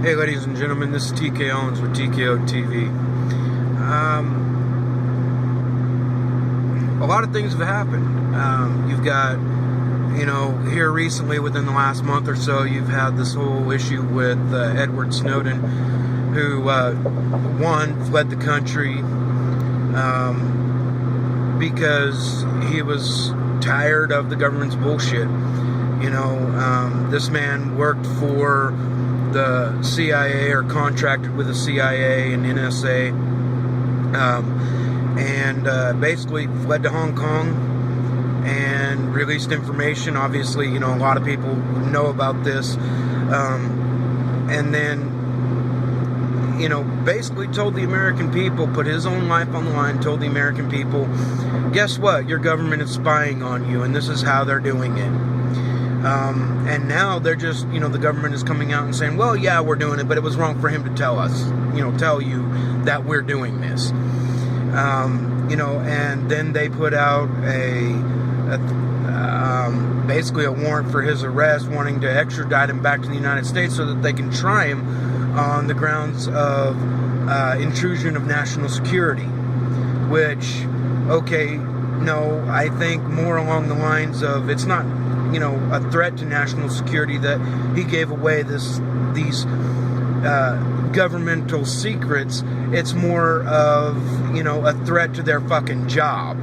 Hey ladies and gentlemen, this is TK Owens with TKO TV. A lot of things have happened. You've got, here recently within the last month or so, you've had this whole issue with Edward Snowden, who, fled the country because he was tired of the government's bullshit. This man worked for the CIA or contracted with the CIA and NSA, and basically fled to Hong Kong and released information. Obviously, a lot of people know about this, and then, basically told the American people, put his own life on the line, told the American people, guess what, your government is spying on you, and this is how they're doing it. And now they're just, the government is coming out and saying, well, yeah, we're doing it, but it was wrong for him to tell us, tell you that we're doing this. And then they put out basically a warrant for his arrest, wanting to extradite him back to the United States so that they can try him on the grounds of intrusion of national security, which, okay, no, I think more along the lines of it's not, a threat to national security that he gave away these governmental secrets. It's more of, a threat to their fucking job.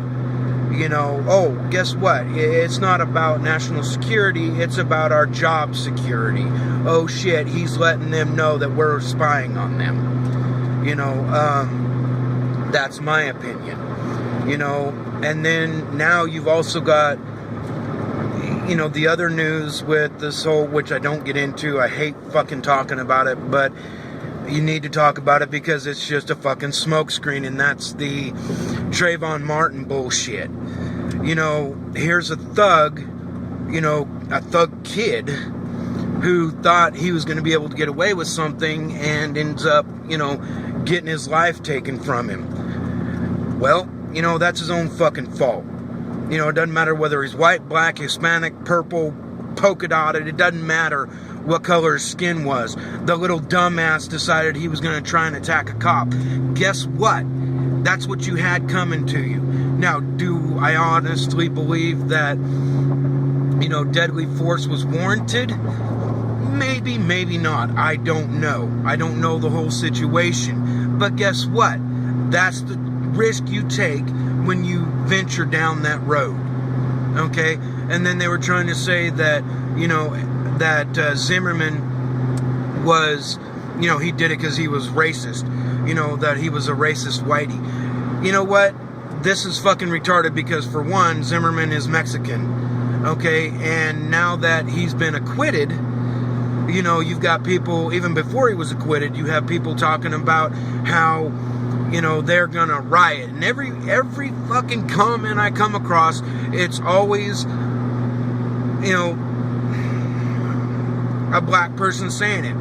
Oh, guess what? It's not about national security, it's about our job security. Oh shit, he's letting them know that we're spying on them. That's my opinion. And then now you've also got, the other news with this whole, which I don't get into, I hate fucking talking about it, but you need to talk about it because it's just a fucking smokescreen, and that's the Trayvon Martin bullshit. Here's a thug, a thug kid who thought he was going to be able to get away with something and ends up, getting his life taken from him. Well, that's his own fucking fault. It doesn't matter whether he's white, black, Hispanic, purple, polka dotted. It doesn't matter what color his skin was. The little dumbass decided he was going to try and attack a cop. Guess what? That's what you had coming to you. Now, do I honestly believe that, deadly force was warranted? Maybe, maybe not. I don't know. I don't know the whole situation. But guess what? That's the risk you take when you venture down that road. Okay? And then they were trying to say that, that Zimmerman was, he did it because he was racist. That he was a racist whitey. You know what? This is fucking retarded because, for one, Zimmerman is Mexican. Okay? And now that he's been acquitted, you've got people, even before he was acquitted, you have people talking about how, they're gonna riot. And every fucking comment I come across, it's always, a black person saying it.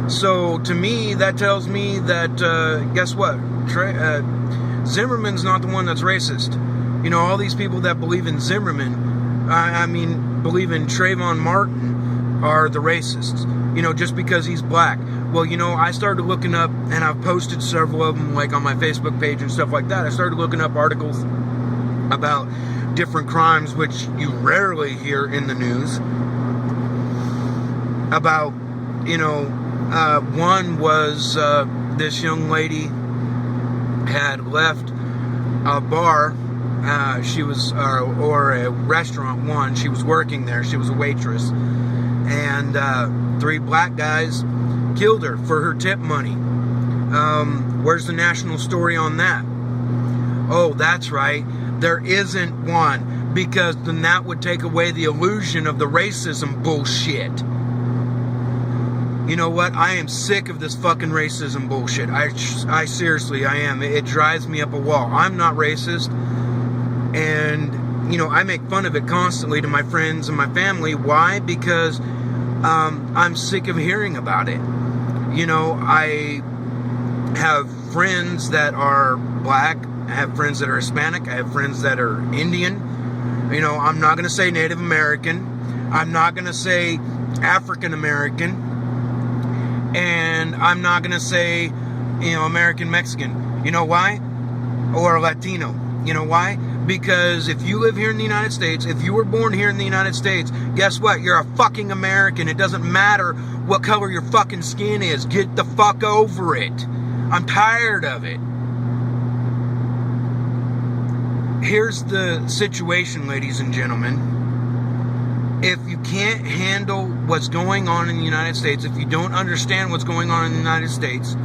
So to me, that tells me that, guess what? Zimmerman's not the one that's racist. All these people that believe in Zimmerman, believe in Trayvon Martin, are the racists. Just because he's black. Well, I started looking up, and I've posted several of them, like on my Facebook page and stuff like that. I started looking up articles about different crimes, which you rarely hear in the news. About, one was this young lady had left a bar. She was, or a restaurant, one. She was working there. She was a waitress. And 3 black guys killed her for her tip money. Where's the national story on that? Oh, that's right. There isn't one, because then that would take away the illusion of the racism bullshit. You know what? I am sick of this fucking racism bullshit. I seriously, I am. It drives me up a wall. I'm not racist. And, I make fun of it constantly to my friends and my family. Why? Because I'm sick of hearing about it. I have friends that are black. I have friends that are Hispanic. I have friends that are Indian. I'm not going to say Native American. I'm not going to say African American. And I'm not going to say, American Mexican. You know why? Or Latino. You know why? Because if you live here in the United States, if you were born here in the United States, guess what? You're a fucking American. It doesn't matter what color your fucking skin is. Get the fuck over it. I'm tired of it. Here's the situation, ladies and gentlemen. If you can't handle what's going on in the United States, if you don't understand what's going on in the United States,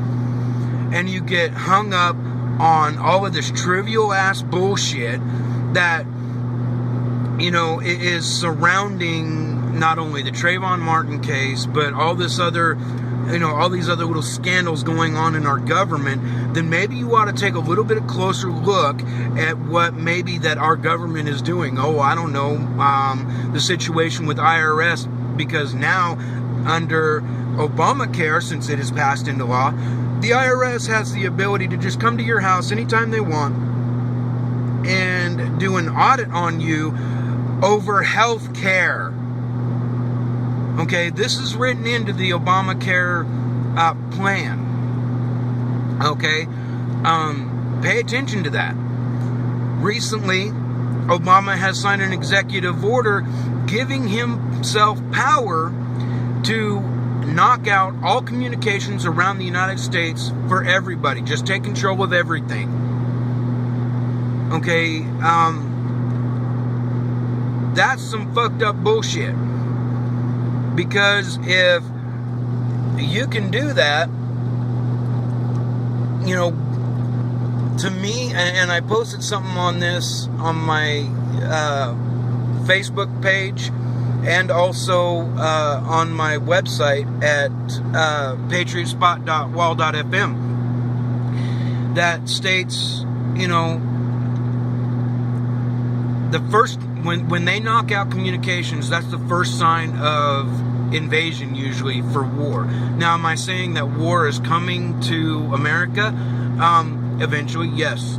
and you get hung up on all of this trivial ass bullshit that, is surrounding not only the Trayvon Martin case, but all this other, all these other little scandals going on in our government, then maybe you ought to take a little bit of closer look at what maybe that our government is doing. Oh, I don't know, the situation with IRS, because now under Obamacare, since it has passed into law, the IRS has the ability to just come to your house anytime they want and do an audit on you over health care. Okay, this is written into the Obamacare plan. Okay, pay attention to that. Recently, Obama has signed an executive order giving himself power to knock out all communications around the United States for everybody. Just take control of everything. Okay, that's some fucked up bullshit. Because if you can do that, to me, and I posted something on this on my Facebook page, and also on my website at patriotspot.wall.fm, that states, the first, when they knock out communications, that's the first sign of invasion usually for war. Now, am I saying that war is coming to America? Eventually, yes.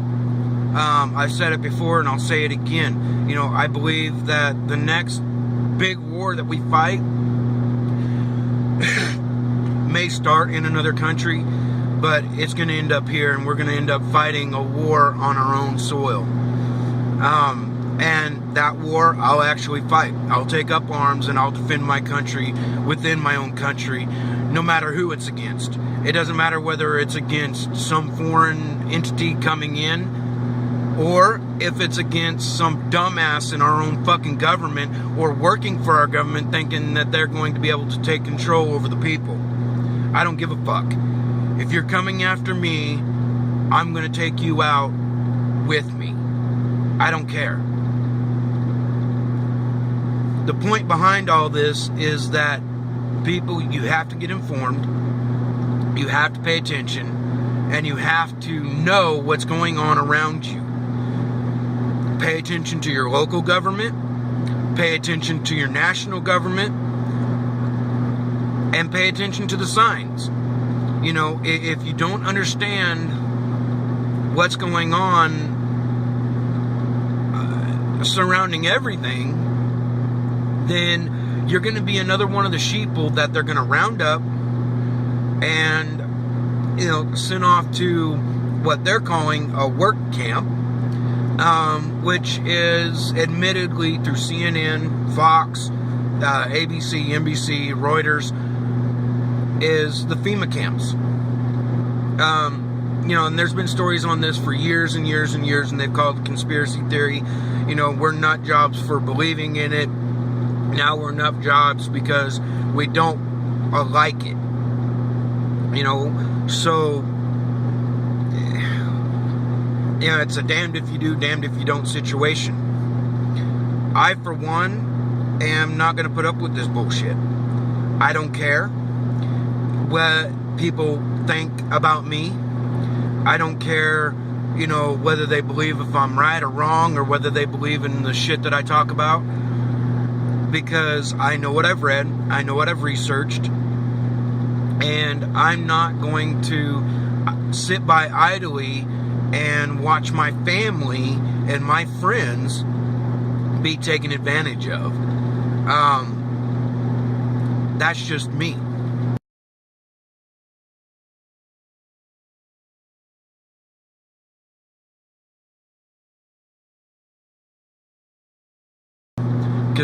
I've said it before and I'll say it again. I believe that the next big war that we fight may start in another country, but it's going to end up here, and we're going to end up fighting a war on our own soil. And that war, I'll actually fight. I'll take up arms and I'll defend my country within my own country, no matter who it's against. It doesn't matter whether it's against some foreign entity coming in, or if it's against some dumbass in our own fucking government, or working for our government thinking that they're going to be able to take control over the people. I don't give a fuck. If you're coming after me, I'm going to take you out with me. I don't care. The point behind all this is that people, you have to get informed, you have to pay attention, and you have to know what's going on around you. Pay attention to your local government, pay attention to your national government, and pay attention to the signs. If you don't understand what's going on surrounding everything, then you're going to be another one of the sheeple that they're going to round up and, send off to what they're calling a work camp, which is admittedly through CNN, Fox, ABC, NBC, Reuters, is the FEMA camps. And there's been stories on this for years and years and years, and they've called it conspiracy theory. We're nut jobs for believing in it. Now we're nut jobs because we don't like it. So, it's a damned if you do, damned if you don't situation. I, for one, am not going to put up with this bullshit. I don't care what people think about me. I don't care, whether they believe if I'm right or wrong, or whether they believe in the shit that I talk about. Because I know what I've read, I know what I've researched, and I'm not going to sit by idly and watch my family and my friends be taken advantage of. That's just me.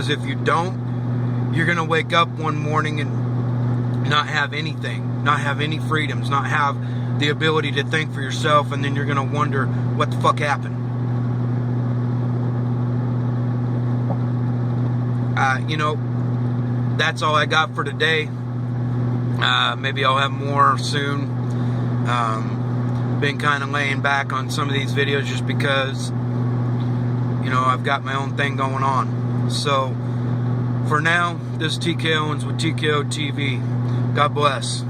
Because if you don't, you're going to wake up one morning and not have anything, not have any freedoms, not have the ability to think for yourself, and then you're going to wonder what the fuck happened. That's all I got for today. Maybe I'll have more soon. Been kind of laying back on some of these videos just because, I've got my own thing going on. So, for now, this is TK Owens with TKO TV. God bless.